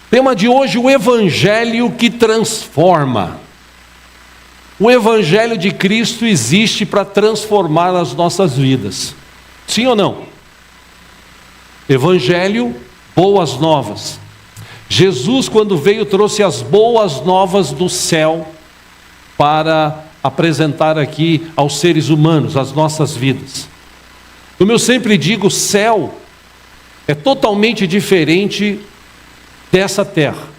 Tema de hoje: o Evangelho que transforma. O Evangelho de Cristo existe para transformar as nossas vidas. Sim ou não? Evangelho, boas novas. Jesus, quando veio, trouxe as boas novas do céu para apresentar aqui aos seres humanos, as nossas vidas. Como eu sempre digo, o céu é totalmente diferente dessa terra.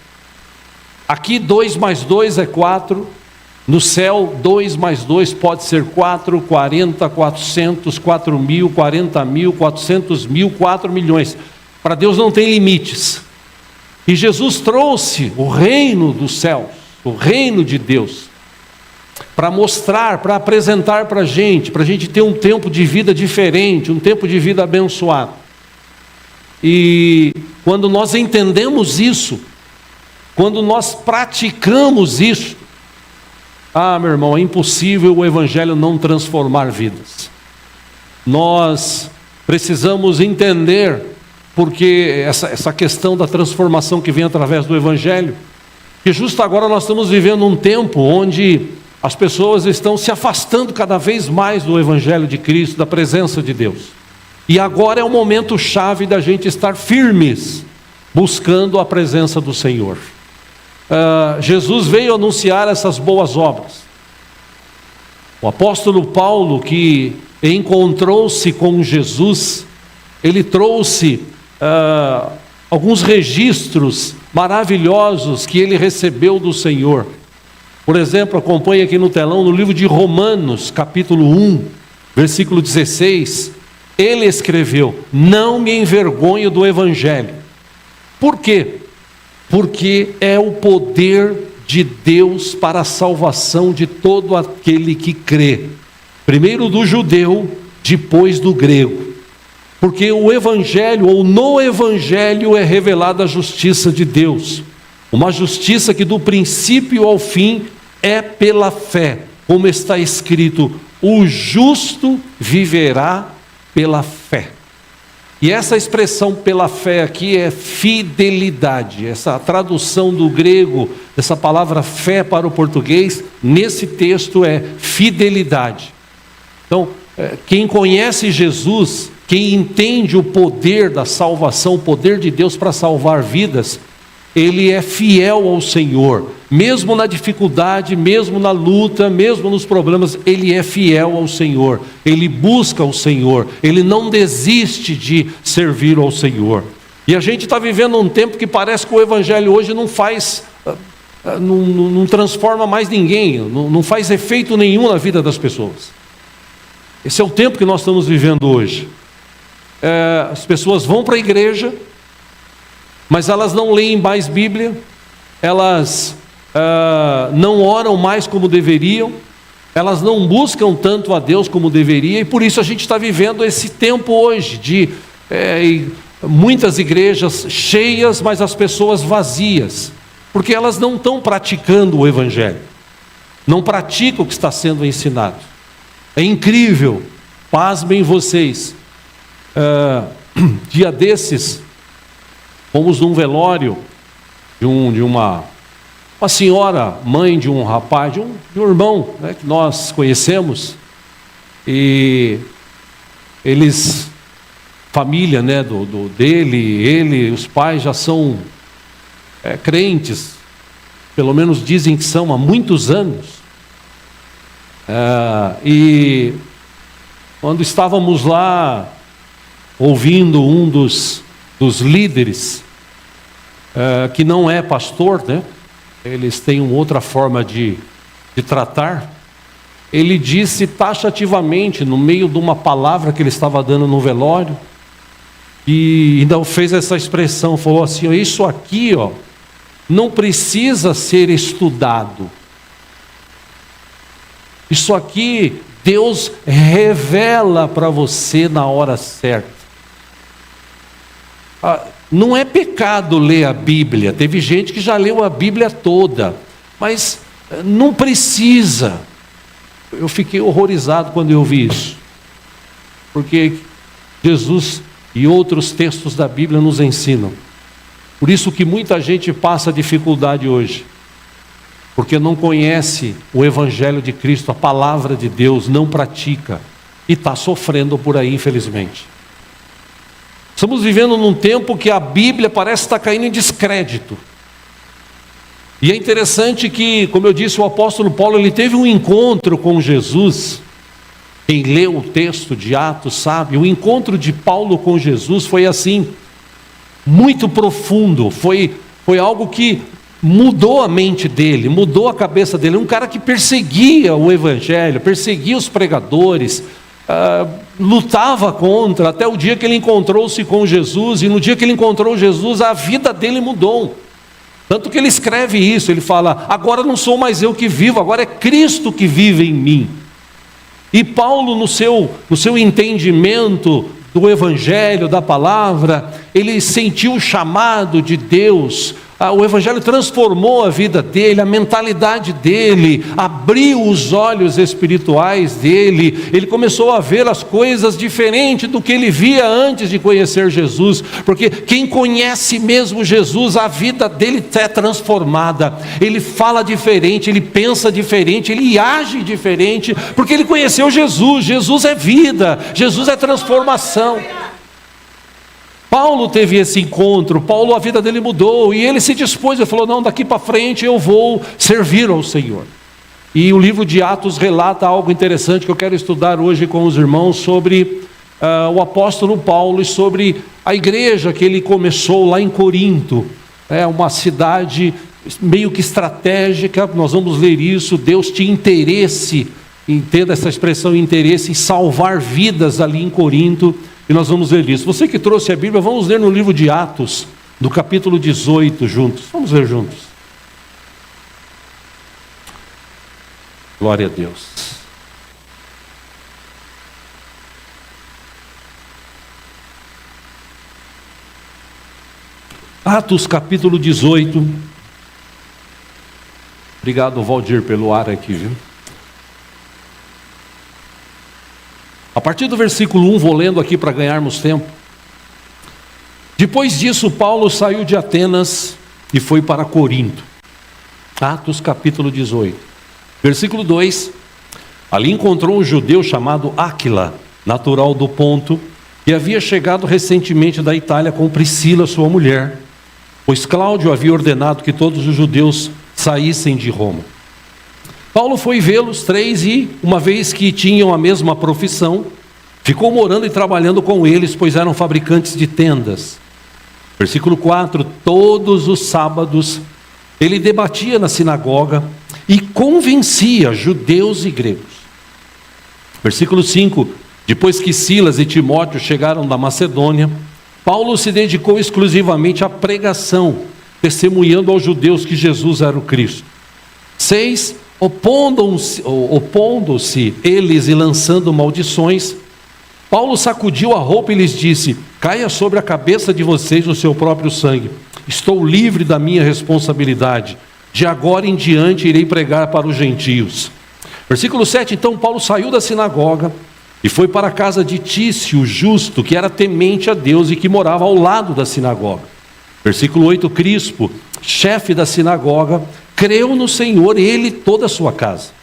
Aqui 2 mais 2 é 4, no céu 2 mais 2 pode ser 4, 40, 400, 4 mil, 40 mil, 400 mil, 4 milhões. Para Deus não tem limites. E Jesus trouxe o reino dos céus, o reino de Deus, para mostrar, para apresentar para a gente ter um tempo de vida diferente, um tempo de vida abençoado. E quando nós entendemos isso, quando nós praticamos isso, meu irmão, é impossível o Evangelho não transformar vidas. Nós precisamos entender porque essa questão da transformação que vem através do Evangelho, que justo agora nós estamos vivendo um tempo onde as pessoas estão se afastando cada vez mais do Evangelho de Cristo, da presença de Deus. E agora é o momento chave da gente estar firmes, buscando a presença do Senhor. Jesus veio anunciar essas boas obras. O apóstolo Paulo, que encontrou-se com Jesus, ele trouxe alguns registros maravilhosos que ele recebeu do Senhor. Por exemplo, acompanhe aqui no telão, no livro de Romanos, capítulo 1, versículo 16, ele escreveu: não me envergonho do Evangelho. Por quê? Porque é o poder de Deus para a salvação de todo aquele que crê, primeiro do judeu, depois do grego. Porque o Evangelho, ou no Evangelho, é revelada a justiça de Deus, uma justiça que do princípio ao fim é pela fé, como está escrito: o justo viverá pela fé. E essa expressão pela fé aqui é fidelidade. Essa tradução do grego, dessa palavra fé para o português, nesse texto é fidelidade. Então, quem conhece Jesus, quem entende o poder da salvação, o poder de Deus para salvar vidas, ele é fiel ao Senhor, mesmo na dificuldade, mesmo na luta, mesmo nos problemas, ele é fiel ao Senhor, ele busca o Senhor, ele não desiste de servir ao Senhor. E a gente está vivendo um tempo que parece que o Evangelho hoje não transforma mais ninguém, não faz efeito nenhum na vida das pessoas. Esse é o tempo que nós estamos vivendo hoje. As pessoas vão para a igreja, mas elas não leem mais Bíblia, elas não oram mais como deveriam, elas não buscam tanto a Deus como deveria, e por isso a gente está vivendo esse tempo hoje de muitas igrejas cheias, mas as pessoas vazias, porque elas não estão praticando o Evangelho, não praticam o que está sendo ensinado. É incrível, pasmem vocês, dia desses, fomos num velório de uma senhora, mãe de um rapaz, de um irmão, né, que nós conhecemos, e eles, família, né, dele, os pais já são crentes, pelo menos dizem que são há muitos anos. E quando estávamos lá ouvindo um dos líderes, que não é pastor, né? Eles têm uma outra forma de tratar, ele disse taxativamente, no meio de uma palavra que ele estava dando no velório, e ainda fez essa expressão, falou assim: isso aqui, não precisa ser estudado, isso aqui Deus revela para você na hora certa. Não é pecado ler a Bíblia. Teve gente que já leu a Bíblia toda, mas não precisa. Eu fiquei horrorizado quando eu vi isso, porque Jesus e outros textos da Bíblia nos ensinam. Por isso que muita gente passa dificuldade hoje, porque não conhece o Evangelho de Cristo, a palavra de Deus, não pratica, e está sofrendo por aí, infelizmente. Estamos vivendo num tempo que a Bíblia parece estar caindo em descrédito. E é interessante que, como eu disse, o apóstolo Paulo, ele teve um encontro com Jesus. Quem leu o texto de Atos sabe, o encontro de Paulo com Jesus foi assim, muito profundo, foi algo que mudou a mente dele, mudou a cabeça dele. Um cara que perseguia o Evangelho, perseguia os pregadores, lutava contra, até o dia que ele encontrou-se com Jesus, e no dia que ele encontrou Jesus, a vida dele mudou. Tanto que ele escreve isso, ele fala: agora não sou mais eu que vivo, agora é Cristo que vive em mim. E Paulo, no seu entendimento do Evangelho, da palavra, ele sentiu o chamado de Deus. O Evangelho transformou a vida dele, a mentalidade dele, abriu os olhos espirituais dele. Ele começou a ver as coisas diferente do que ele via antes de conhecer Jesus, porque quem conhece mesmo Jesus, a vida dele é transformada. Ele fala diferente, ele pensa diferente, ele age diferente, porque ele conheceu Jesus. Jesus é vida, Jesus é transformação. Paulo teve esse encontro, a vida dele mudou, e ele se dispôs, ele falou: não, daqui para frente eu vou servir ao Senhor. E o livro de Atos relata algo interessante que eu quero estudar hoje com os irmãos, sobre o apóstolo Paulo e sobre a igreja que ele começou lá em Corinto. É uma cidade meio que estratégica, nós vamos ler isso. Deus tinha interesse, entenda essa expressão, interesse em salvar vidas ali em Corinto. E nós vamos ler isso. Você que trouxe a Bíblia, vamos ler no livro de Atos, do capítulo 18 juntos. Vamos ler juntos. Glória a Deus. Atos capítulo 18. Obrigado, Valdir, pelo ar aqui, viu? A partir do versículo 1, vou lendo aqui para ganharmos tempo. Depois disso, Paulo saiu de Atenas e foi para Corinto. Atos capítulo 18. Versículo 2. Ali encontrou um judeu chamado Áquila, natural do Ponto, que havia chegado recentemente da Itália com Priscila, sua mulher, pois Cláudio havia ordenado que todos os judeus saíssem de Roma. Paulo foi vê-los três e, uma vez que tinham a mesma profissão, ficou morando e trabalhando com eles, pois eram fabricantes de tendas. Versículo 4, todos os sábados ele debatia na sinagoga e convencia judeus e gregos. Versículo 5, depois que Silas e Timóteo chegaram da Macedônia, Paulo se dedicou exclusivamente à pregação, testemunhando aos judeus que Jesus era o Cristo. 6, opondo-se eles e lançando maldições, Paulo sacudiu a roupa e lhes disse: caia sobre a cabeça de vocês o seu próprio sangue. Estou livre da minha responsabilidade. De agora em diante irei pregar para os gentios. Versículo 7, então Paulo saiu da sinagoga e foi para a casa de Tício, justo, que era temente a Deus e que morava ao lado da sinagoga. Versículo 8, Crispo, chefe da sinagoga, creu no Senhor, ele e toda a sua casa.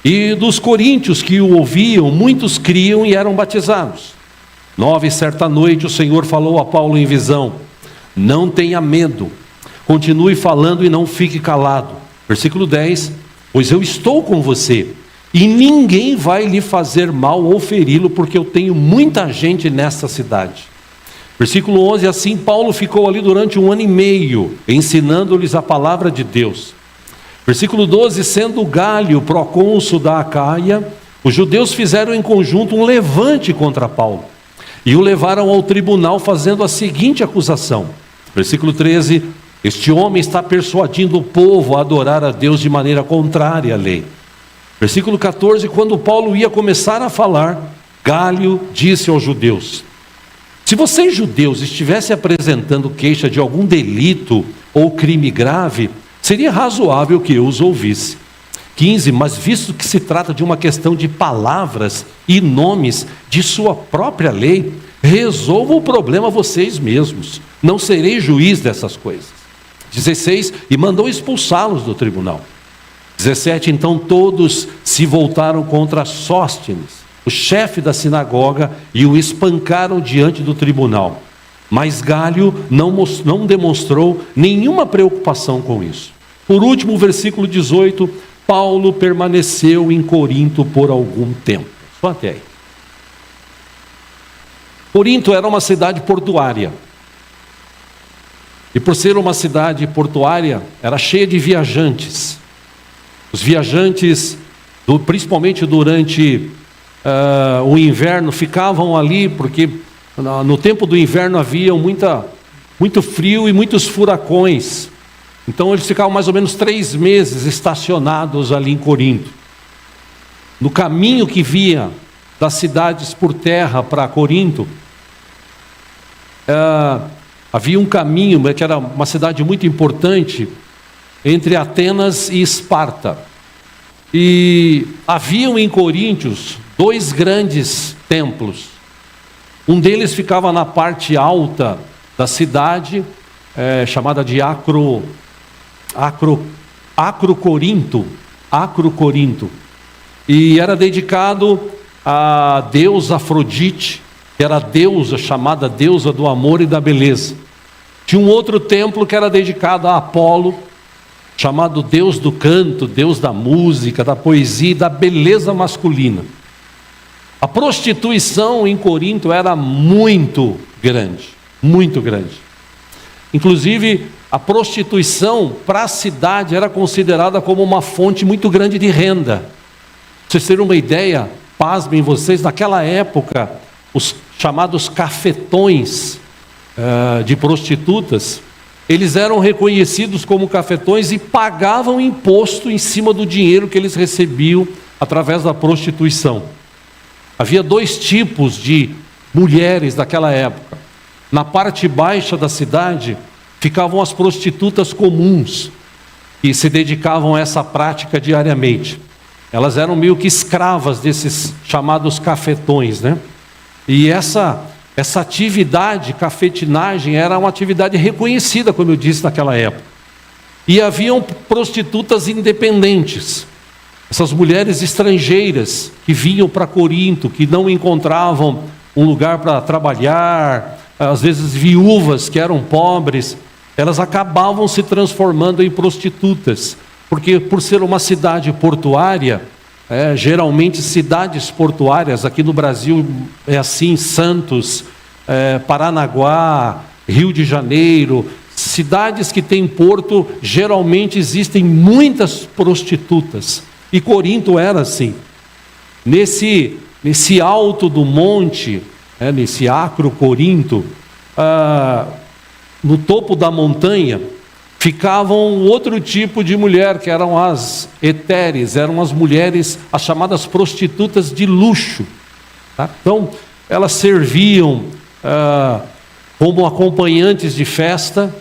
E dos coríntios que o ouviam, muitos criam e eram batizados. 9, certa noite o Senhor falou a Paulo em visão: não tenha medo, continue falando e não fique calado. Versículo 10, pois eu estou com você, e ninguém vai lhe fazer mal ou feri-lo, porque eu tenho muita gente nesta cidade. Versículo 11, assim Paulo ficou ali durante 1 ano e meio, ensinando-lhes a palavra de Deus. Versículo 12, sendo Galho procônsul da Acaia, os judeus fizeram em conjunto um levante contra Paulo, e o levaram ao tribunal fazendo a seguinte acusação. Versículo 13, este homem está persuadindo o povo a adorar a Deus de maneira contrária à lei. Versículo 14: quando Paulo ia começar a falar, Gálio disse aos judeus: se vocês judeus estivessem apresentando queixa de algum delito ou crime grave, seria razoável que eu os ouvisse. 15: mas visto que se trata de uma questão de palavras e nomes de sua própria lei, resolvam o problema vocês mesmos, não serei juiz dessas coisas. 16: e mandou expulsá-los do tribunal. 17: então todos se voltaram contra Sóstenes, o chefe da sinagoga, e o espancaram diante do tribunal. Mas Gálio não demonstrou nenhuma preocupação com isso. Por último, o versículo 18: Paulo permaneceu em Corinto por algum tempo. Só até aí. Corinto era uma cidade portuária. E por ser uma cidade portuária, era cheia de viajantes. Os viajantes, principalmente durante o inverno, ficavam ali, porque no tempo do inverno havia muito frio e muitos furacões. Então eles ficavam mais ou menos 3 meses estacionados ali em Corinto. No caminho que via das cidades por terra para Corinto, havia um caminho, que era uma cidade muito importante, entre Atenas e Esparta. E haviam em Coríntios 2 grandes templos. Um deles ficava na parte alta da cidade, chamada de Acrocorinto, e era dedicado a deusa Afrodite, que era a deusa chamada deusa do amor e da beleza. Tinha um outro templo que era dedicado a Apolo, chamado Deus do canto, Deus da música, da poesia e da beleza masculina. A prostituição em Corinto era muito grande, muito grande. Inclusive, a prostituição para a cidade era considerada como uma fonte muito grande de renda. Pra vocês terem uma ideia, pasmem vocês, naquela época, os chamados cafetões de prostitutas, eles eram reconhecidos como cafetões e pagavam imposto em cima do dinheiro que eles recebiam através da prostituição. Havia 2 tipos de mulheres daquela época. Na parte baixa da cidade ficavam as prostitutas comuns, que se dedicavam a essa prática diariamente. Elas eram meio que escravas desses chamados cafetões, né? E essa atividade, cafetinagem, era uma atividade reconhecida, como eu disse, naquela época. E haviam prostitutas independentes, essas mulheres estrangeiras que vinham para Corinto, que não encontravam um lugar para trabalhar, às vezes viúvas que eram pobres, elas acabavam se transformando em prostitutas, porque por ser uma cidade portuária, geralmente cidades portuárias, aqui no Brasil é assim, Santos, Paranaguá, Rio de Janeiro, cidades que têm porto, geralmente existem muitas prostitutas, e Corinto era assim. Nesse alto do monte, nesse Acrocorinto, no topo da montanha, ficavam outro tipo de mulher, que eram as heteres, eram as mulheres, as chamadas prostitutas de luxo. Tá? Então, elas serviam como acompanhantes de festa,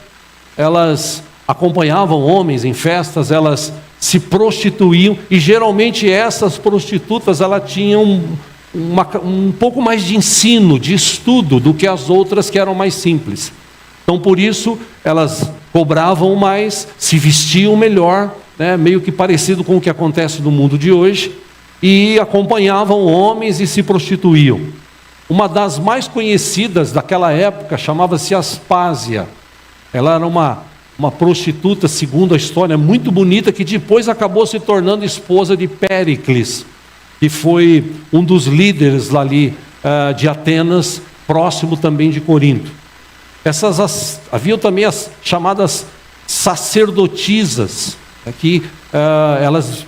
elas acompanhavam homens em festas, elas se prostituíam, e geralmente essas prostitutas, elas tinham um pouco mais de ensino, de estudo, do que as outras que eram mais simples. Então, por isso, elas cobravam mais, se vestiam melhor, meio que parecido com o que acontece no mundo de hoje, e acompanhavam homens e se prostituíam. Uma das mais conhecidas daquela época chamava-se Aspásia. Ela era uma prostituta, segundo a história, muito bonita, que depois acabou se tornando esposa de Péricles, que foi um dos líderes ali de Atenas, próximo também de Corinto. Haviam também as chamadas sacerdotisas, que elas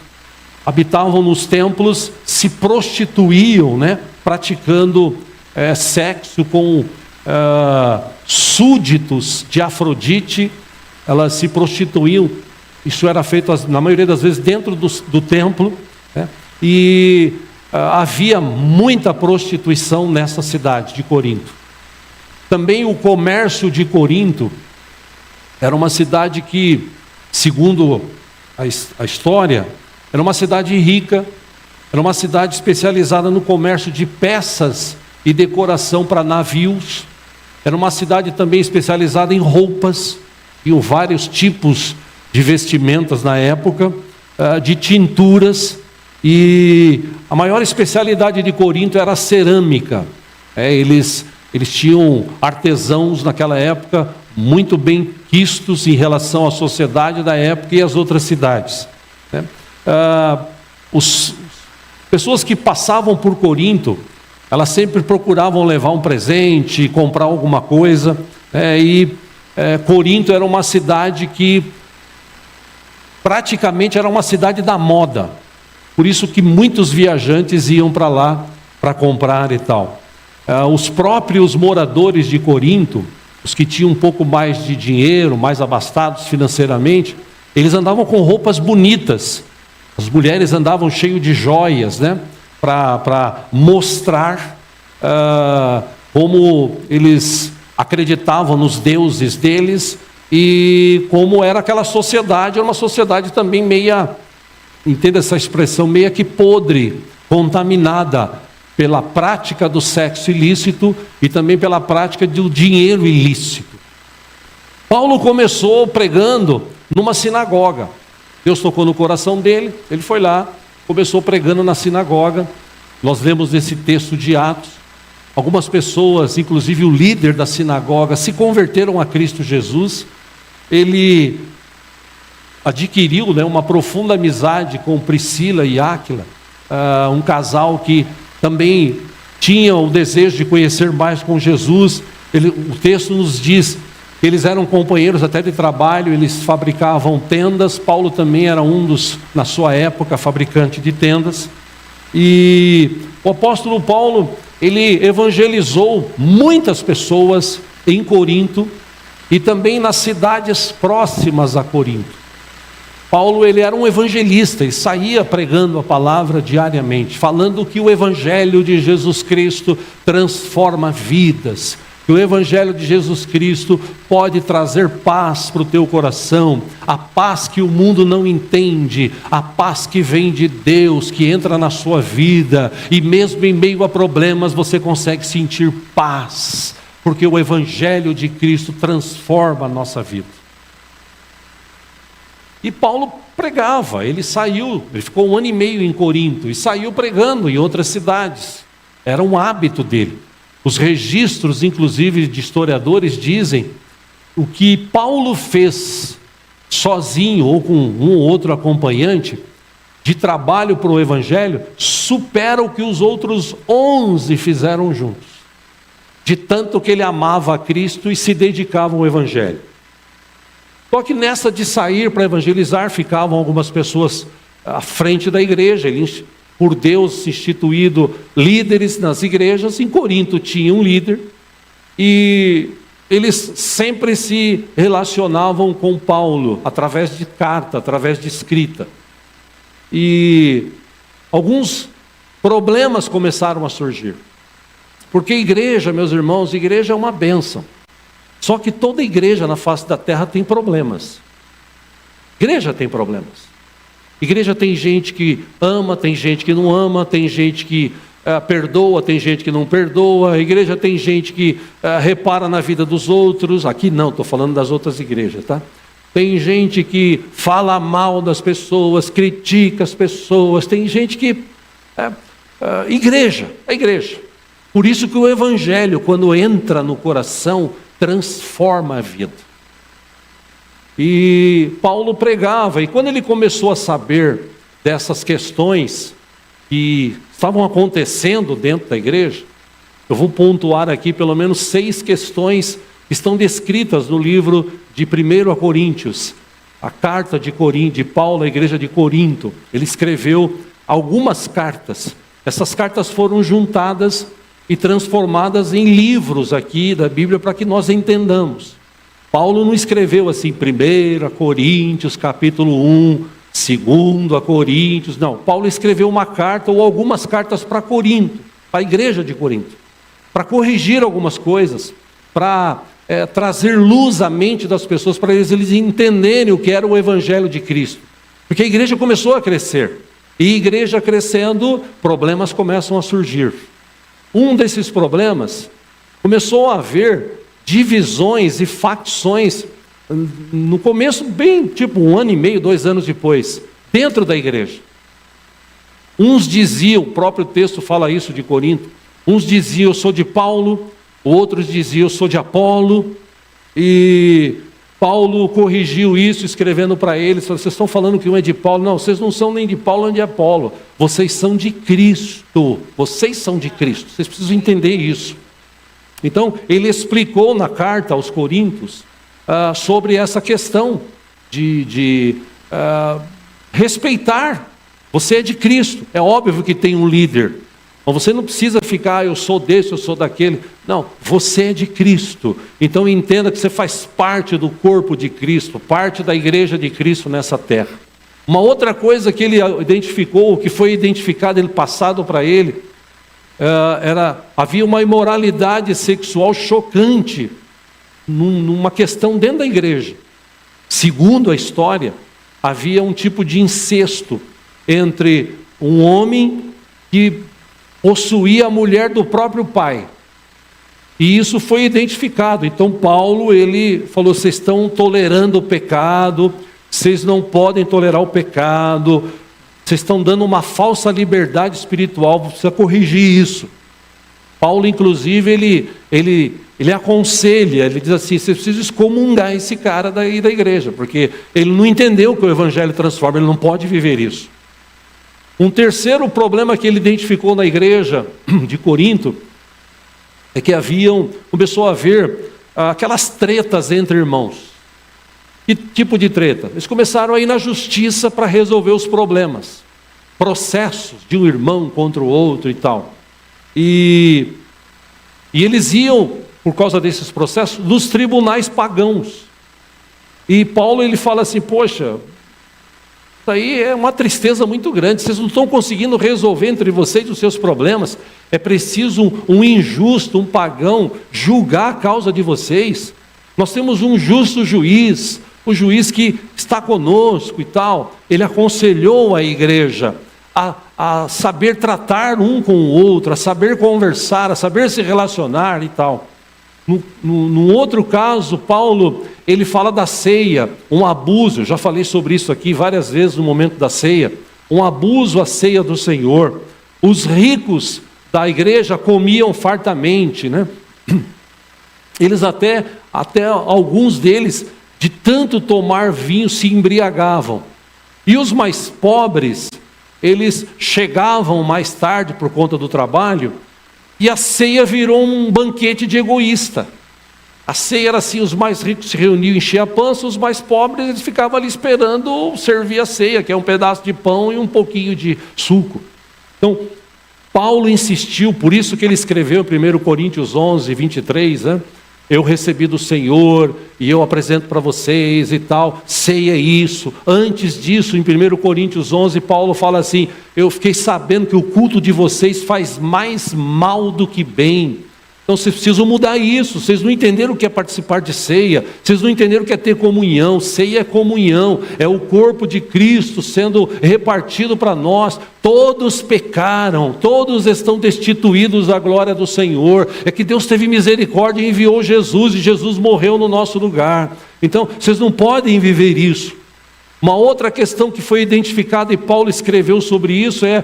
habitavam nos templos, se prostituíam, praticando sexo com súditos de Afrodite. Elas se prostituíam, isso era feito na maioria das vezes dentro do templo, e havia muita prostituição nessa cidade de Corinto. Também o comércio de Corinto era uma cidade que, segundo a história, era uma cidade rica, era uma cidade especializada no comércio de peças e decoração para navios. Era uma cidade também especializada em roupas, e vários tipos de vestimentas na época, de tinturas, e a maior especialidade de Corinto era a cerâmica. Eles tinham artesãos naquela época muito bem quistos em relação à sociedade da época e às outras cidades. Pessoas que passavam por Corinto, elas sempre procuravam levar um presente, comprar alguma coisa, Corinto era uma cidade que praticamente era uma cidade da moda, por isso que muitos viajantes iam para lá para comprar e tal. Os próprios moradores de Corinto, os que tinham um pouco mais de dinheiro, mais abastados financeiramente, eles andavam com roupas bonitas. As mulheres andavam cheias de joias, para mostrar como eles acreditavam nos deuses deles e como era aquela sociedade. Era uma sociedade também meia, entenda essa expressão, meia que podre, contaminada pela prática do sexo ilícito e também pela prática do dinheiro ilícito. Paulo começou pregando numa sinagoga. Deus tocou no coração dele, ele foi lá, começou pregando na sinagoga. Nós lemos nesse texto de Atos, algumas pessoas, inclusive o líder da sinagoga, se converteram a Cristo Jesus. Ele adquiriu uma profunda amizade com Priscila e Áquila, um casal que também tinha o desejo de conhecer mais com Jesus. O texto nos diz que eles eram companheiros até de trabalho, eles fabricavam tendas. Paulo também era na sua época, fabricante de tendas. E o apóstolo Paulo, ele evangelizou muitas pessoas em Corinto e também nas cidades próximas a Corinto. Paulo, ele era um evangelista e saía pregando a palavra diariamente, falando que o evangelho de Jesus Cristo transforma vidas, que o evangelho de Jesus Cristo pode trazer paz para o teu coração, a paz que o mundo não entende, a paz que vem de Deus, que entra na sua vida, e mesmo em meio a problemas você consegue sentir paz, porque o evangelho de Cristo transforma a nossa vida. E Paulo pregava, ele ficou 1 ano e meio em Corinto, e saiu pregando em outras cidades, era um hábito dele. Os registros, inclusive, de historiadores dizem o que Paulo fez sozinho ou com um ou outro acompanhante de trabalho para o evangelho supera o que os outros 11 fizeram juntos, de tanto que ele amava a Cristo e se dedicava ao evangelho. Só que nessa de sair para evangelizar, ficavam algumas pessoas à frente da igreja, por Deus instituído líderes nas igrejas. Em Corinto tinha um líder, e eles sempre se relacionavam com Paulo, através de carta, através de escrita. E alguns problemas começaram a surgir, porque igreja, meus irmãos, igreja é uma bênção. Só que toda igreja na face da terra tem problemas. Igreja tem problemas. Igreja tem gente que ama, tem gente que não ama, tem gente que perdoa, tem gente que não perdoa. A igreja tem gente que repara na vida dos outros. Aqui não, estou falando das outras igrejas, tá? Tem gente que fala mal das pessoas, critica as pessoas. Tem gente que... igreja, é igreja. Por isso que o evangelho, quando entra no coração, transforma a vida. E Paulo pregava, e quando ele começou a saber dessas questões que estavam acontecendo dentro da igreja, eu vou pontuar aqui pelo menos 6 questões que estão descritas no livro de 1 Coríntios, a carta de Paulo à igreja de Corinto. Ele escreveu algumas cartas. Essas cartas foram juntadas e transformadas em livros aqui da Bíblia para que nós entendamos. Paulo não escreveu assim, 1 Coríntios, capítulo 1, segundo a Coríntios. Não, Paulo escreveu uma carta ou algumas cartas para Corinto, para a igreja de Corinto, para corrigir algumas coisas, para trazer luz à mente das pessoas, para eles entenderem o que era o Evangelho de Cristo. Porque a igreja começou a crescer, e igreja crescendo, problemas começam a surgir. Um desses problemas, começou a haver divisões e facções, no começo, bem tipo 1 ano e meio, 2 anos depois, dentro da igreja. Uns diziam, o próprio texto fala isso de Corinto, uns diziam eu sou de Paulo, outros diziam eu sou de Apolo, e Paulo corrigiu isso escrevendo para eles, falou, vocês estão falando que um é de Paulo, não, vocês não são nem de Paulo nem de Apolo, vocês são de Cristo, vocês são de Cristo, vocês precisam entender isso. Então ele explicou na carta aos Coríntios sobre essa questão de respeitar. Você é de Cristo, é óbvio que tem um líder, mas você não precisa ficar, eu sou desse, eu sou daquele. Não, você é de Cristo, então entenda que você faz parte do corpo de Cristo, parte da igreja de Cristo nessa terra. Uma outra coisa que ele identificou, que foi identificado, ele passado para ele, havia uma imoralidade sexual chocante, numa questão dentro da igreja. Segundo a história, havia um tipo de incesto entre um homem que possuía a mulher do próprio pai. E isso foi identificado. Então Paulo, ele falou, vocês estão tolerando o pecado, vocês não podem tolerar o pecado, vocês estão dando uma falsa liberdade espiritual, precisa corrigir isso. Paulo, inclusive, ele aconselha, ele diz assim, vocês precisam excomungar esse cara da igreja, porque ele não entendeu que o evangelho transforma, ele não pode viver isso. Um terceiro problema que ele identificou na igreja de Corinto é que começou a haver aquelas tretas entre irmãos. Que tipo de treta? Eles começaram a ir na justiça para resolver os problemas, processos de um irmão contra o outro e tal. E eles iam, por causa desses processos, nos tribunais pagãos. E Paulo, ele fala assim, poxa, isso aí é uma tristeza muito grande, vocês não estão conseguindo resolver entre vocês os seus problemas, é preciso um injusto, um pagão, julgar a causa de vocês. Nós temos um justo juiz, o juiz que está conosco e tal. Ele aconselhou a igreja a saber tratar um com o outro, a saber conversar, a saber se relacionar e tal. Num outro caso, Paulo, ele fala da ceia, um abuso, eu já falei sobre isso aqui várias vezes no momento da ceia, um abuso à ceia do Senhor. Os ricos da igreja comiam fartamente, né? Eles até alguns deles, de tanto tomar vinho, se embriagavam. E os mais pobres, eles chegavam mais tarde por conta do trabalho, e a ceia virou um banquete de egoísta. A ceia era assim, os mais ricos se reuniam, enchiam a pança, os mais pobres, eles ficavam ali esperando servir a ceia, que é um pedaço de pão e um pouquinho de suco. Então, Paulo insistiu, por isso que ele escreveu em 1 Coríntios 11, 23, né? Eu recebi do Senhor, e eu apresento para vocês e tal, ceia isso. Antes disso, em 1 Coríntios 11, Paulo fala assim, eu fiquei sabendo que o culto de vocês faz mais mal do que bem. Então vocês precisam mudar isso, vocês não entenderam o que é participar de ceia, vocês não entenderam o que é ter comunhão. Ceia é comunhão, é o corpo de Cristo sendo repartido para nós. Todos pecaram, todos estão destituídos da glória do Senhor. É que Deus teve misericórdia e enviou Jesus, e Jesus morreu no nosso lugar. Então vocês não podem viver isso. Uma outra questão que foi identificada e Paulo escreveu sobre isso é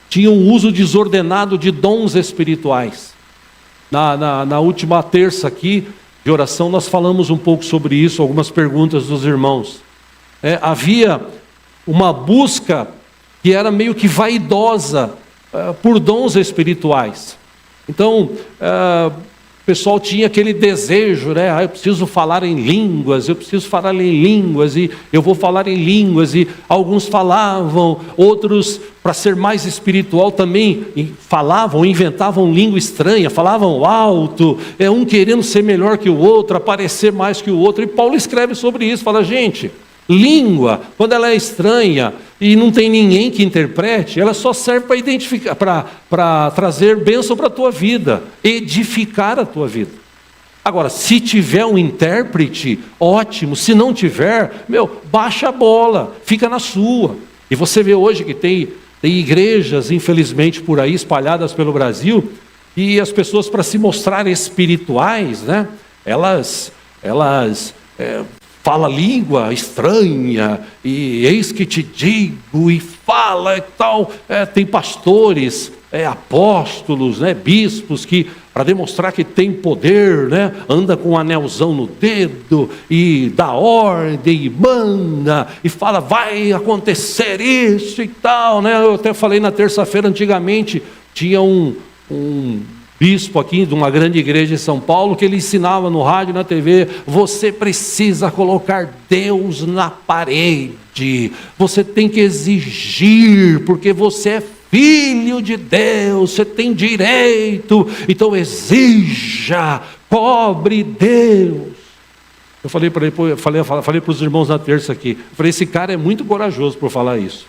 tinha um uso desordenado de dons espirituais. Na última terça aqui de oração nós falamos um pouco sobre isso, algumas perguntas dos irmãos. Havia uma busca que era meio que vaidosa por dons espirituais. Então o pessoal tinha aquele desejo, né? Eu preciso falar em línguas, e eu vou falar em línguas, e alguns falavam, outros, para ser mais espiritual também, falavam, inventavam língua estranha, falavam alto, um querendo ser melhor que o outro, aparecer mais que o outro, e Paulo escreve sobre isso, fala, gente, Língua, quando ela é estranha e não tem ninguém que interprete, ela só serve para identificar, para trazer bênção para a tua vida, edificar a tua vida. Agora, se tiver um intérprete, ótimo. Se não tiver, baixa a bola, fica na sua. E você vê hoje que tem igrejas, infelizmente, por aí, espalhadas pelo Brasil, e as pessoas, para se mostrarem espirituais, né, elas falam língua estranha, e eis que te digo, e fala e tal. Tem pastores, apóstolos, né, bispos, que para demonstrar que tem poder, né, anda com um anelzão no dedo, e dá ordem, e manda, e fala, vai acontecer isso e tal, né? Eu até falei na terça-feira, antigamente, tinha um bispo aqui de uma grande igreja em São Paulo, que ele ensinava no rádio e na TV, você precisa colocar Deus na parede, você tem que exigir, porque você é filho de Deus, você tem direito, então exija, cobre Deus. Eu falei para os irmãos na terça aqui, esse cara é muito corajoso por falar isso,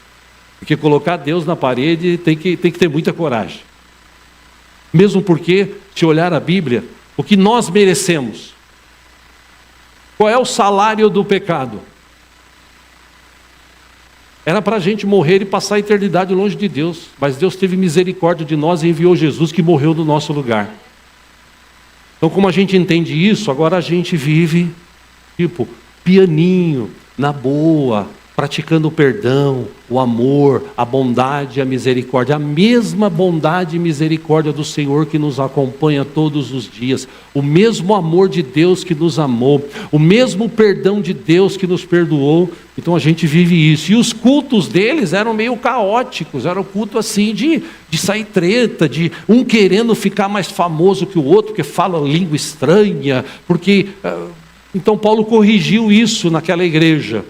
porque colocar Deus na parede tem que ter muita coragem. Mesmo porque, se olhar a Bíblia, o que nós merecemos, qual é o salário do pecado? Era para a gente morrer e passar a eternidade longe de Deus, mas Deus teve misericórdia de nós e enviou Jesus, que morreu no nosso lugar. Então, como a gente entende isso, agora a gente vive, pianinho, na boa, praticando o perdão, o amor, a bondade e a misericórdia, a mesma bondade e misericórdia do Senhor que nos acompanha todos os dias, o mesmo amor de Deus que nos amou, o mesmo perdão de Deus que nos perdoou. Então a gente vive isso. E os cultos deles eram meio caóticos, era o culto assim de sair treta, de um querendo ficar mais famoso que o outro, que fala língua estranha, porque então Paulo corrigiu isso naquela igreja.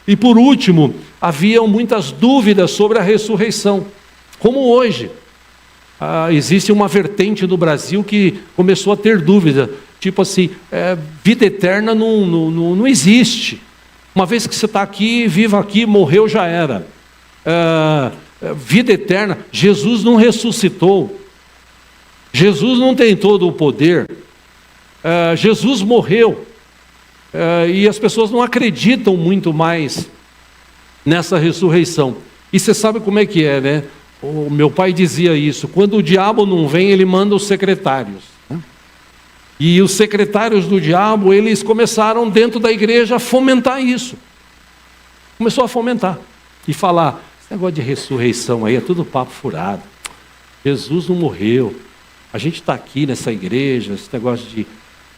E por último, haviam muitas dúvidas sobre a ressurreição. Como hoje, existe uma vertente no Brasil que começou a ter dúvida. Tipo assim, vida eterna não existe. Uma vez que você está aqui, viva aqui, morreu, já era. Vida eterna, Jesus não ressuscitou. Jesus não tem todo o poder. Jesus morreu. E as pessoas não acreditam muito mais nessa ressurreição. E você sabe como é que é, né? O meu pai dizia isso, quando o diabo não vem, ele manda os secretários, né? E os secretários do diabo, eles começaram dentro da igreja a fomentar isso. Começou a fomentar e falar, esse negócio de ressurreição aí é tudo papo furado. Jesus não morreu. A gente está aqui nessa igreja, esse negócio de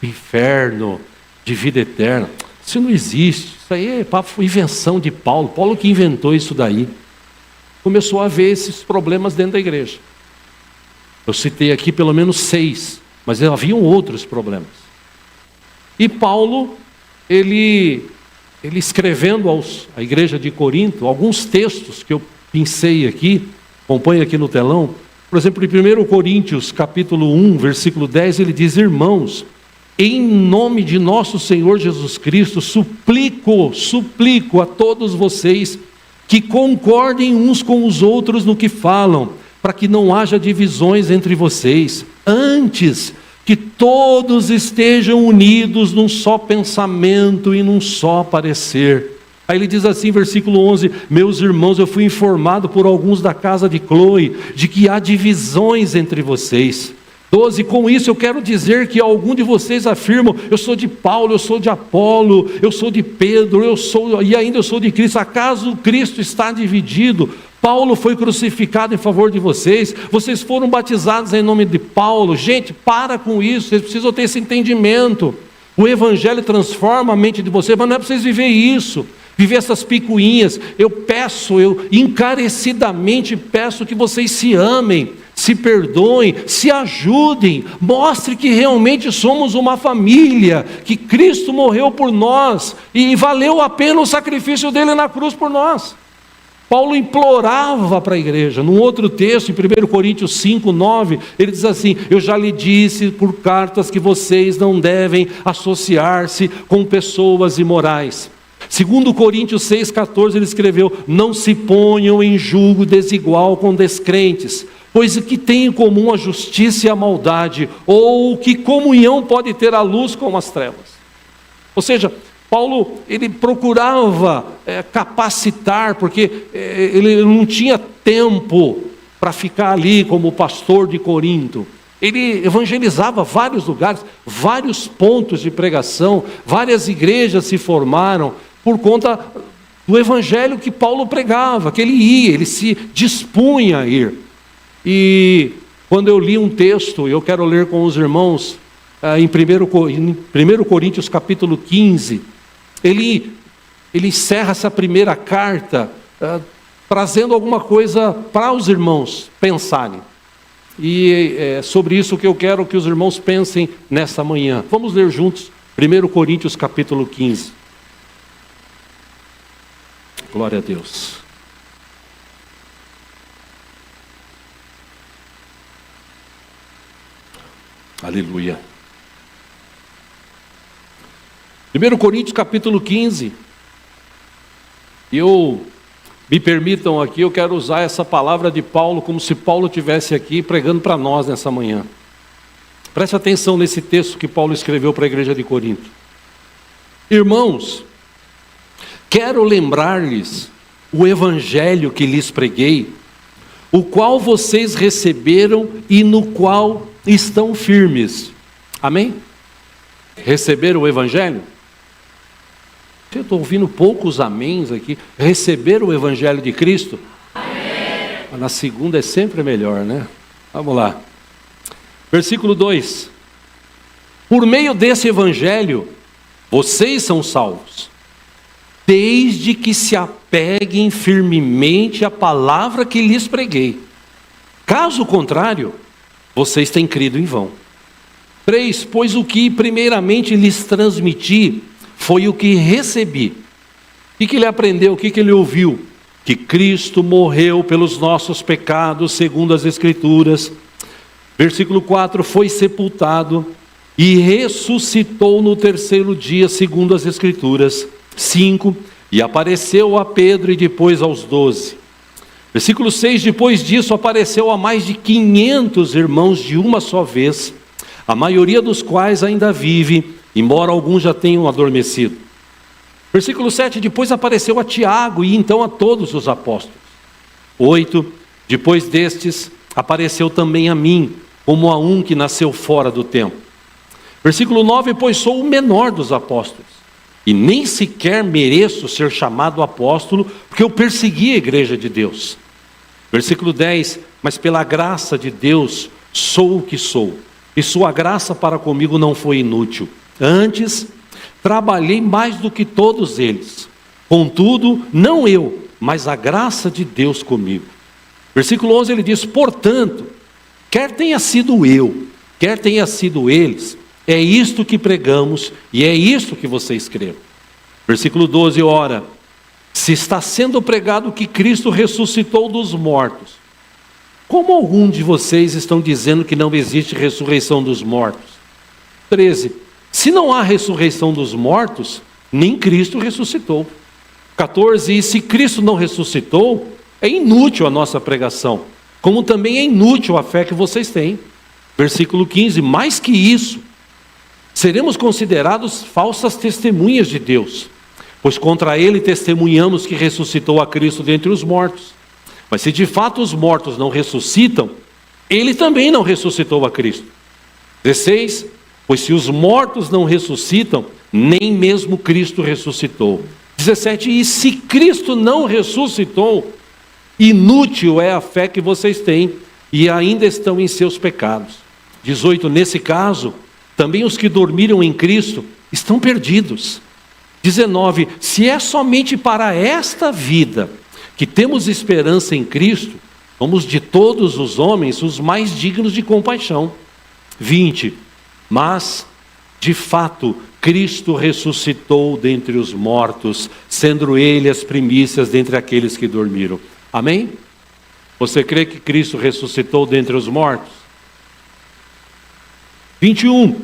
inferno, de vida eterna, isso não existe, isso aí é papo, invenção de Paulo que inventou isso daí. Começou a haver esses problemas dentro da igreja. Eu citei aqui pelo menos 6, mas haviam outros problemas. E Paulo, ele escrevendo à igreja de Corinto, alguns textos que eu pincei aqui, acompanha aqui no telão, por exemplo, em 1 Coríntios, capítulo 1, versículo 10, ele diz, irmãos, em nome de nosso Senhor Jesus Cristo, suplico a todos vocês que concordem uns com os outros no que falam, para que não haja divisões entre vocês. Antes, que todos estejam unidos num só pensamento e num só parecer. Aí ele diz assim, versículo 11, meus irmãos, eu fui informado por alguns da casa de Cloe, de que há divisões entre vocês. 12, com isso eu quero dizer que algum de vocês afirmam, eu sou de Paulo, eu sou de Apolo, eu sou de Pedro, eu sou de Cristo. Acaso Cristo está dividido? Paulo foi crucificado em favor de vocês, vocês foram batizados em nome de Paulo. Gente, para com isso, vocês precisam ter esse entendimento. O evangelho transforma a mente de vocês, mas não é para vocês viver isso, viver essas picuinhas. Eu encarecidamente peço que vocês se amem, se perdoem, se ajudem, mostre que realmente somos uma família, que Cristo morreu por nós, e valeu a pena o sacrifício dele na cruz por nós. Paulo implorava para a igreja. Num outro texto, em 1 Coríntios 5, 9, ele diz assim, eu já lhe disse por cartas que vocês não devem associar-se com pessoas imorais. Segundo Coríntios 6,14, ele escreveu: não se ponham em julgo desigual com descrentes, pois o que tem em comum a justiça e a maldade, ou que comunhão pode ter a luz com as trevas? Ou seja, Paulo, ele procurava capacitar, porque ele não tinha tempo para ficar ali como pastor de Corinto. Ele evangelizava vários lugares, vários pontos de pregação, várias igrejas se formaram por conta do evangelho que Paulo pregava, que ele ia, ele se dispunha a ir. E quando eu li um texto, eu quero ler com os irmãos, em 1 Coríntios capítulo 15, ele encerra essa primeira carta, trazendo alguma coisa para os irmãos pensarem. E é sobre isso que eu quero que os irmãos pensem nessa manhã. Vamos ler juntos 1 Coríntios capítulo 15. Glória a Deus. Aleluia. 1 Coríntios capítulo 15. Me permitam aqui, eu quero usar essa palavra de Paulo como se Paulo estivesse aqui pregando para nós nessa manhã. Preste atenção nesse texto que Paulo escreveu para a igreja de Corinto. Irmãos, quero lembrar-lhes o evangelho que lhes preguei, o qual vocês receberam e no qual estão firmes. Amém? Receberam o evangelho? Eu estou ouvindo poucos améns aqui. Receberam o evangelho de Cristo? Amém. Na segunda é sempre melhor, né? Vamos lá. Versículo 2. Por meio desse evangelho, vocês são salvos, desde que se apeguem firmemente à palavra que lhes preguei. Caso contrário, vocês têm crido em vão. 3. Pois o que primeiramente lhes transmiti foi o que recebi. O que ele aprendeu? O que ele ouviu? Que Cristo morreu pelos nossos pecados, segundo as Escrituras. Versículo 4, foi sepultado e ressuscitou no terceiro dia, segundo as Escrituras. 5, e apareceu a Pedro e depois aos 12. Versículo 6, depois disso apareceu a mais de 500 irmãos de uma só vez, a maioria dos quais ainda vive, embora alguns já tenham adormecido. Versículo 7, depois apareceu a Tiago e então a todos os apóstolos. 8, depois destes apareceu também a mim, como a um que nasceu fora do tempo. Versículo 9, pois sou o menor dos apóstolos, e nem sequer mereço ser chamado apóstolo, porque eu persegui a igreja de Deus. Versículo 10, mas pela graça de Deus sou o que sou, e sua graça para comigo não foi inútil. Antes, trabalhei mais do que todos eles. Contudo, não eu, mas a graça de Deus comigo. Versículo 11 ele diz, portanto, quer tenha sido eu, quer tenha sido eles, é isto que pregamos e é isto que vocês creram. Versículo 12, ora, se está sendo pregado que Cristo ressuscitou dos mortos, como algum de vocês estão dizendo que não existe ressurreição dos mortos? 13, se não há ressurreição dos mortos, nem Cristo ressuscitou. 14, e se Cristo não ressuscitou, é inútil a nossa pregação, como também é inútil a fé que vocês têm. Versículo 15, mais que isso, seremos considerados falsas testemunhas de Deus, pois contra ele testemunhamos que ressuscitou a Cristo dentre os mortos. Mas se de fato os mortos não ressuscitam, ele também não ressuscitou a Cristo. 16, pois se os mortos não ressuscitam, nem mesmo Cristo ressuscitou. 17, e se Cristo não ressuscitou, inútil é a fé que vocês têm, e ainda estão em seus pecados. 18, nesse caso, também os que dormiram em Cristo estão perdidos. 19, se é somente para esta vida que temos esperança em Cristo, somos de todos os homens os mais dignos de compaixão. 20, mas, de fato, Cristo ressuscitou dentre os mortos, sendo ele as primícias dentre aqueles que dormiram. Amém? Você crê que Cristo ressuscitou dentre os mortos? 21,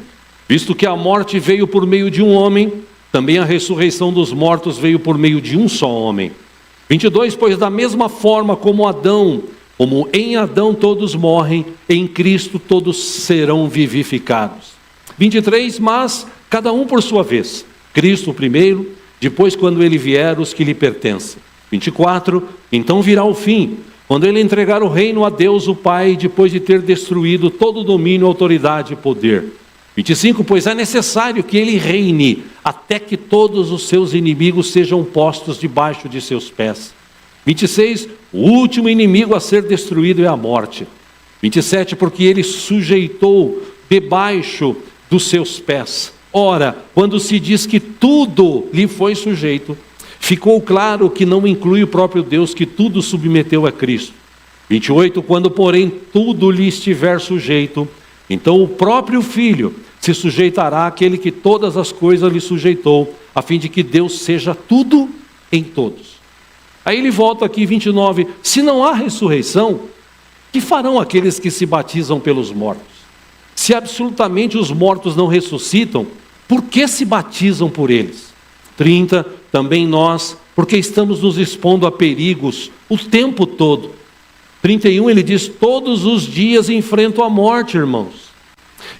visto que a morte veio por meio de um homem, Também a ressurreição dos mortos veio por meio de um só homem. 22, pois da mesma forma como em Adão todos morrem, em Cristo todos serão vivificados. 23, mas cada um por sua vez. Cristo o primeiro, depois quando ele vier os que lhe pertencem. 24, então virá o fim, quando ele entregar o reino a Deus o Pai, depois de ter destruído todo o domínio, autoridade e poder. 25, pois é necessário que ele reine, até que todos os seus inimigos sejam postos debaixo de seus pés. 26, o último inimigo a ser destruído é a morte. 27, porque ele sujeitou debaixo dos seus pés. Ora, quando se diz que tudo lhe foi sujeito, ficou claro que não inclui o próprio Deus, que tudo submeteu a Cristo. 28, quando porém tudo lhe estiver sujeito, então o próprio Filho se sujeitará àquele que todas as coisas lhe sujeitou, a fim de que Deus seja tudo em todos. Aí ele volta aqui, 29, se não há ressurreição, que farão aqueles que se batizam pelos mortos? Se absolutamente os mortos não ressuscitam, por que se batizam por eles? 30, também nós, porque estamos nos expondo a perigos o tempo todo. 31, ele diz, todos os dias enfrento a morte, irmãos.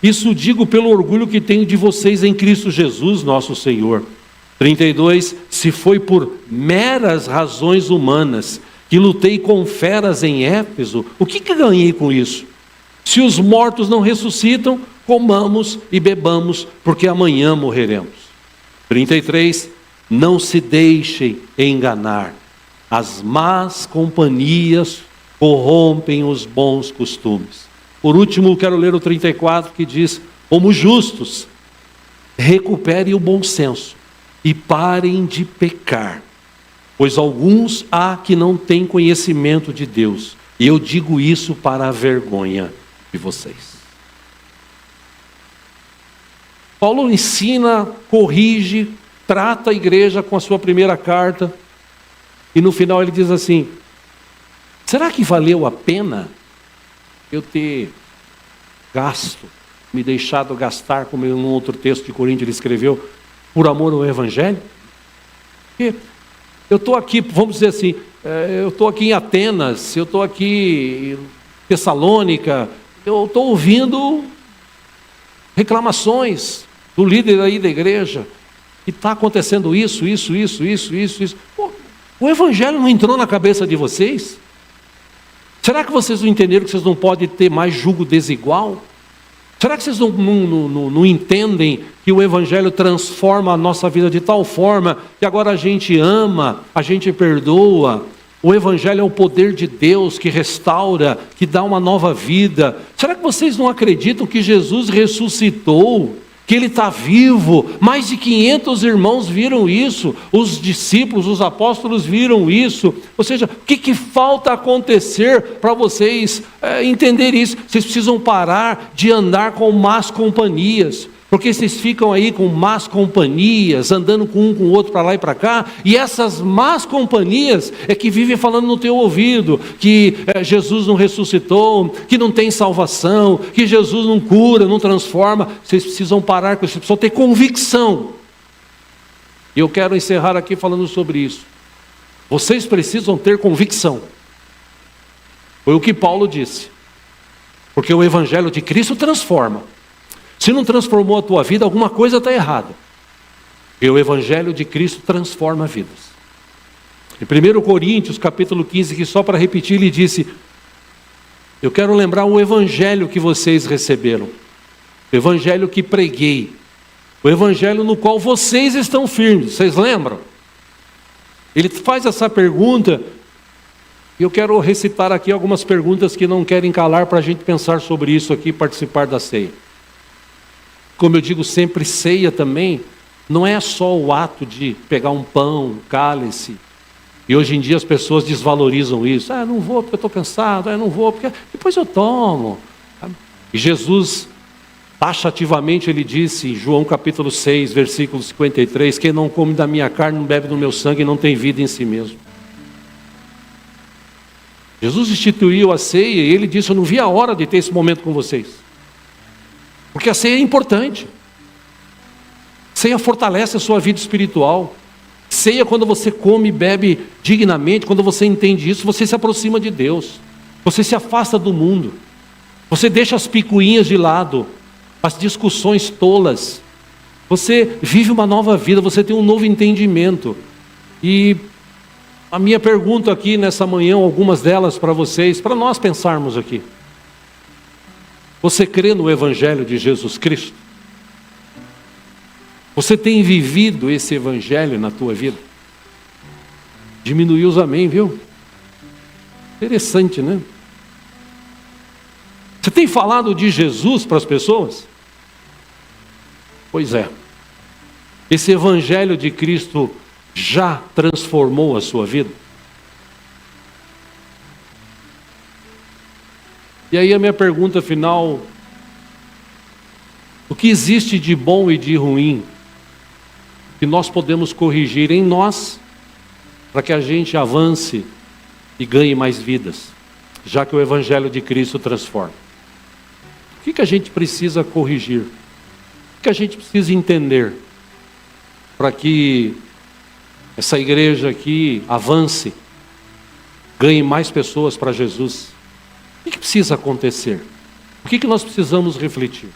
Isso digo pelo orgulho que tenho de vocês em Cristo Jesus, nosso Senhor. 32, se foi por meras razões humanas que lutei com feras em Éfeso, o que ganhei com isso? Se os mortos não ressuscitam, comamos e bebamos, porque amanhã morreremos. 33, não se deixem enganar. As más companhias corrompem os bons costumes. Por último, quero ler o 34, que diz, como justos, recuperem o bom senso e parem de pecar, pois alguns há que não têm conhecimento de Deus, e eu digo isso para a vergonha de vocês. Paulo ensina, corrige, trata a igreja com a sua primeira carta, e no final ele diz assim, será que valeu a pena eu ter gasto, me deixado gastar, como em um outro texto de Coríntios ele escreveu, por amor ao Evangelho? Porque eu estou aqui, vamos dizer assim, eu estou aqui em Atenas, eu estou aqui em Tessalônica, eu estou ouvindo reclamações do líder aí da igreja, e está acontecendo isso. Pô, o Evangelho não entrou na cabeça de vocês? Será que vocês não entenderam que vocês não podem ter mais jugo desigual? Será que vocês não entendem que o Evangelho transforma a nossa vida de tal forma que agora a gente ama, a gente perdoa? O Evangelho é o poder de Deus que restaura, que dá uma nova vida. Será que vocês não acreditam que Jesus ressuscitou? Que Ele está vivo? Mais de 500 irmãos viram isso, os discípulos, os apóstolos viram isso. Ou seja, o que falta acontecer para vocês entenderem isso? Vocês precisam parar de andar com más companhias, porque vocês ficam aí com más companhias, andando com um com o outro para lá e para cá, e essas más companhias é que vivem falando no teu ouvido, que Jesus não ressuscitou, que não tem salvação, que Jesus não cura, não transforma. Vocês precisam parar com isso, vocês precisam ter convicção. E eu quero encerrar aqui falando sobre isso. Vocês precisam ter convicção. Foi o que Paulo disse. Porque o Evangelho de Cristo transforma. Se não transformou a tua vida, alguma coisa está errada. E o Evangelho de Cristo transforma vidas. Em 1 Coríntios, capítulo 15, que só para repetir, ele disse, eu quero lembrar o Evangelho que vocês receberam. O Evangelho que preguei. O Evangelho no qual vocês estão firmes. Vocês lembram? Ele faz essa pergunta, e eu quero recitar aqui algumas perguntas que não querem calar para a gente pensar sobre isso aqui e participar da ceia. Como eu digo sempre, ceia também não é só o ato de pegar um pão, um cálice. E hoje em dia as pessoas desvalorizam isso. Não vou porque eu estou cansado, não vou porque depois eu tomo. E Jesus, taxativamente, ele disse em João capítulo 6, versículo 53, quem não come da minha carne, não bebe do meu sangue, não tem vida em si mesmo. Jesus instituiu a ceia e ele disse, eu não vi a hora de ter esse momento com vocês. Porque a ceia é importante. Ceia fortalece a sua vida espiritual. Ceia, quando você come e bebe dignamente, quando você entende isso, você se aproxima de Deus. Você se afasta do mundo. Você deixa as picuinhas de lado, as discussões tolas. Você vive uma nova vida, você tem um novo entendimento. E a minha pergunta aqui nessa manhã, algumas delas para vocês, para nós pensarmos aqui. Você crê no Evangelho de Jesus Cristo? Você tem vivido esse Evangelho na tua vida? Diminuiu os amém, viu? Interessante, né? Você tem falado de Jesus para as pessoas? Pois é. Esse Evangelho de Cristo já transformou a sua vida? E aí a minha pergunta final: o que existe de bom e de ruim que nós podemos corrigir em nós para que a gente avance e ganhe mais vidas, já que o Evangelho de Cristo transforma? O que a gente precisa corrigir? O que a gente precisa entender para que essa igreja aqui avance, ganhe mais pessoas para Jesus? O que precisa acontecer? O que nós precisamos refletir?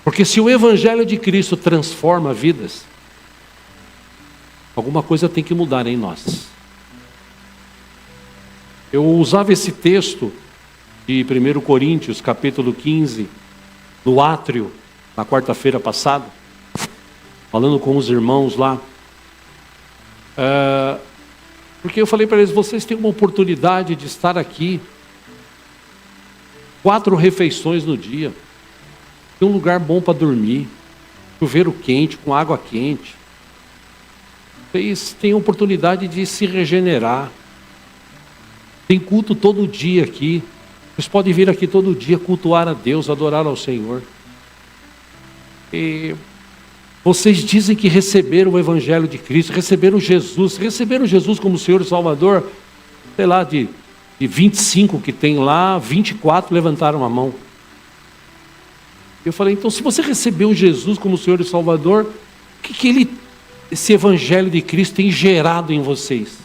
Porque se o Evangelho de Cristo transforma vidas, alguma coisa tem que mudar em nós. Eu usava esse texto de 1 Coríntios, capítulo 15, no átrio, na quarta-feira passada, falando com os irmãos lá. Porque eu falei para eles: vocês têm uma oportunidade de estar aqui 4 refeições no dia, tem um lugar bom para dormir, chuveiro quente, com água quente. Vocês têm a oportunidade de se regenerar. Tem culto todo dia aqui. Vocês podem vir aqui todo dia cultuar a Deus, adorar ao Senhor. E vocês dizem que receberam o Evangelho de Cristo, receberam Jesus como Senhor e Salvador. Sei lá, de 25 que tem lá, 24 levantaram a mão. Eu falei: então, se você recebeu Jesus como Senhor e Salvador, o que esse Evangelho de Cristo tem gerado em vocês?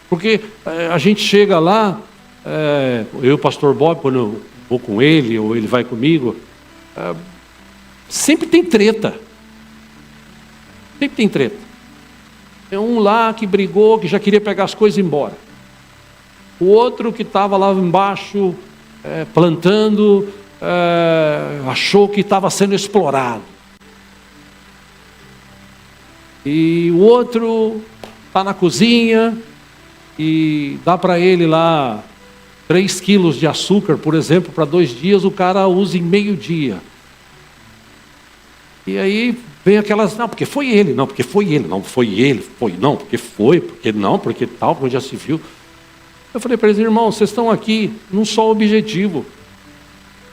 Porque a gente chega lá, eu e o pastor Bob, quando eu vou com ele, ou ele vai comigo, sempre tem treta. Sempre tem treta. É um lá que brigou, que já queria pegar as coisas e ir embora. O outro que estava lá embaixo, plantando, achou que estava sendo explorado. E o outro está na cozinha e dá para ele lá 3 quilos de açúcar, por exemplo, para 2 dias, o cara usa em meio-dia. E aí vem aquelas: não, porque foi ele, não, porque foi ele, não, foi ele, foi, não, porque foi, porque não, porque tal, porque já se viu. Eu falei para eles: irmãos, vocês estão aqui num só objetivo.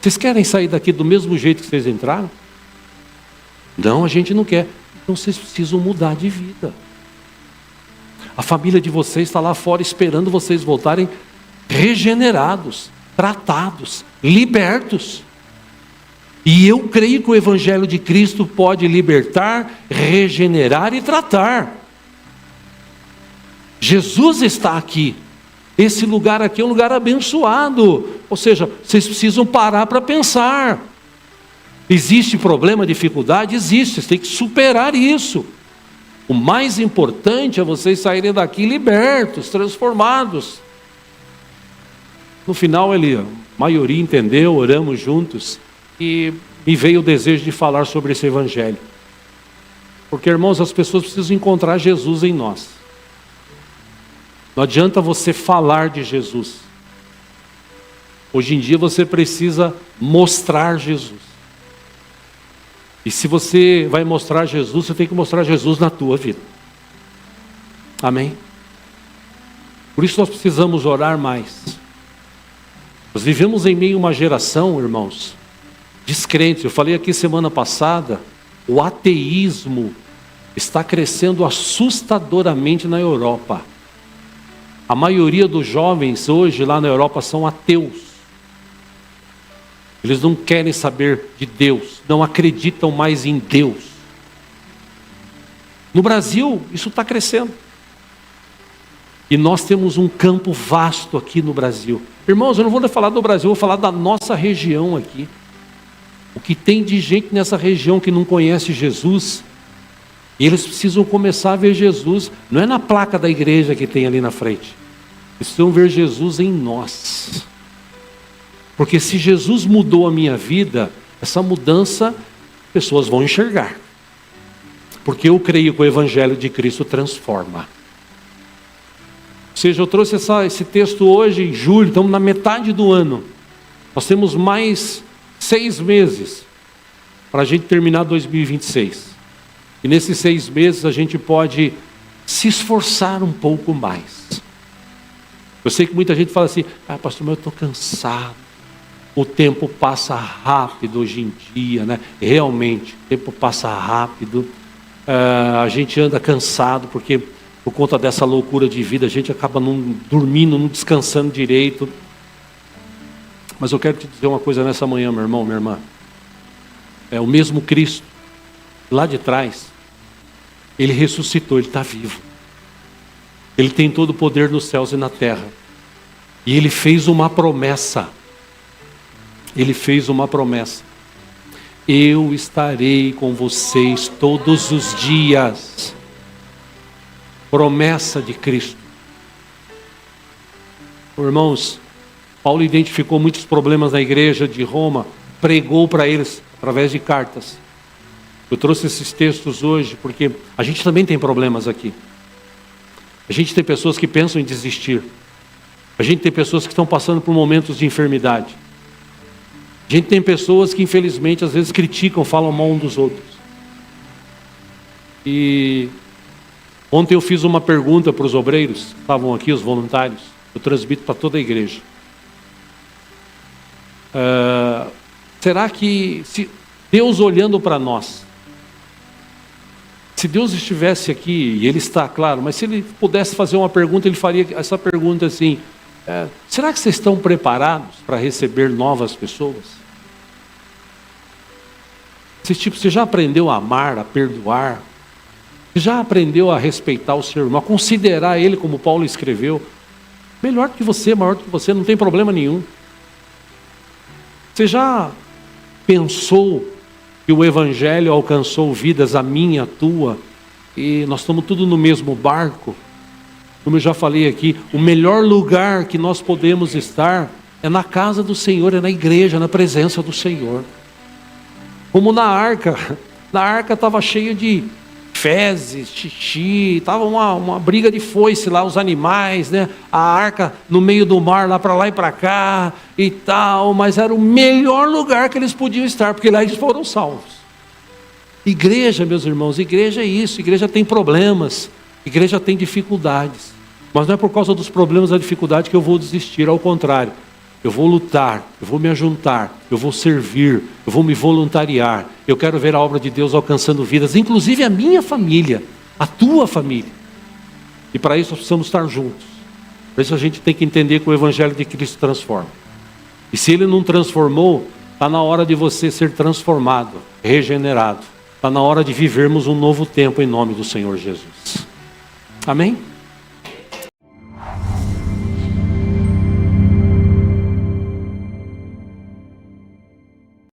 Vocês querem sair daqui do mesmo jeito que vocês entraram? Não, a gente não quer. Então vocês precisam mudar de vida. A família de vocês está lá fora esperando vocês voltarem regenerados, tratados, libertos. E eu creio que o Evangelho de Cristo pode libertar, regenerar e tratar. Jesus está aqui. Esse lugar aqui é um lugar abençoado. Ou seja, vocês precisam parar para pensar. Existe problema, dificuldade? Existe, vocês têm que superar isso. O mais importante é vocês saírem daqui libertos, transformados. No final, a maioria entendeu, oramos juntos, e me veio o desejo de falar sobre esse Evangelho. Porque, irmãos, as pessoas precisam encontrar Jesus em nós. Não adianta você falar de Jesus. Hoje em dia você precisa mostrar Jesus. E se você vai mostrar Jesus, você tem que mostrar Jesus na tua vida. Amém? Por isso nós precisamos orar mais. Nós vivemos em meio a uma geração, irmãos, descrentes. Eu falei aqui semana passada, o ateísmo está crescendo assustadoramente na Europa. A maioria dos jovens hoje lá na Europa são ateus. Eles não querem saber de Deus, não acreditam mais em Deus. No Brasil, isso está crescendo. E nós temos um campo vasto aqui no Brasil. Irmãos, eu não vou falar do Brasil, eu vou falar da nossa região aqui. O que tem de gente nessa região que não conhece Jesus, e eles precisam começar a ver Jesus, não é na placa da igreja que tem ali na frente. Eles precisam ver Jesus em nós. Porque se Jesus mudou a minha vida, essa mudança, pessoas vão enxergar. Porque eu creio que o Evangelho de Cristo transforma. Ou seja, eu trouxe esse texto hoje, em julho, estamos na metade do ano. Nós temos mais 6 meses para a gente terminar 2026. E nesses 6 meses a gente pode se esforçar um pouco mais. Eu sei que muita gente fala assim, pastor, mas eu estou cansado. O tempo passa rápido hoje em dia, né? Realmente, o tempo passa rápido. A gente anda cansado porque por conta dessa loucura de vida, a gente acaba não dormindo, não descansando direito. Mas eu quero te dizer uma coisa nessa manhã, meu irmão, minha irmã. É o mesmo Cristo, lá de trás, Ele ressuscitou, Ele está vivo. Ele tem todo o poder nos céus e na terra. E Ele fez uma promessa. Ele fez uma promessa. Eu estarei com vocês todos os dias. Promessa de Cristo. Irmãos, Paulo identificou muitos problemas na igreja de Roma, pregou para eles através de cartas. Eu trouxe esses textos hoje porque a gente também tem problemas aqui. A gente tem pessoas que pensam em desistir. A gente tem pessoas que estão passando por momentos de enfermidade. A gente tem pessoas que infelizmente às vezes criticam, falam mal um dos outros. E ontem eu fiz uma pergunta para os obreiros, que estavam aqui, os voluntários. Eu transmito para toda a igreja. Será que, se Deus olhando para nós, se Deus estivesse aqui, e Ele está, claro, mas se Ele pudesse fazer uma pergunta, Ele faria essa pergunta assim, será que vocês estão preparados para receber novas pessoas? Você já aprendeu a amar, a perdoar? Você já aprendeu a respeitar o seu irmão, a considerar ele, como Paulo escreveu, melhor do que você, maior do que você, não tem problema nenhum. Você já pensou que o Evangelho alcançou vidas, a minha, a tua, e nós estamos tudo no mesmo barco? Como eu já falei aqui, o melhor lugar que nós podemos estar é na casa do Senhor, é na igreja, na presença do Senhor. Como na arca estava cheia de fezes, xixi, estava uma briga de foice lá, os animais, né? A arca no meio do mar, lá e para cá e tal, mas era o melhor lugar que eles podiam estar, porque lá eles foram salvos. Igreja, meus irmãos, igreja é isso, igreja tem problemas, igreja tem dificuldades, mas não é por causa dos problemas e da dificuldade que eu vou desistir, ao contrário, eu vou lutar, eu vou me ajuntar, eu vou servir, eu vou me voluntariar. Eu quero ver a obra de Deus alcançando vidas, inclusive a minha família, a tua família. E para isso nós precisamos estar juntos. Por isso a gente tem que entender que o Evangelho de Cristo transforma. E se Ele não transformou, está na hora de você ser transformado, regenerado. Está na hora de vivermos um novo tempo em nome do Senhor Jesus. Amém?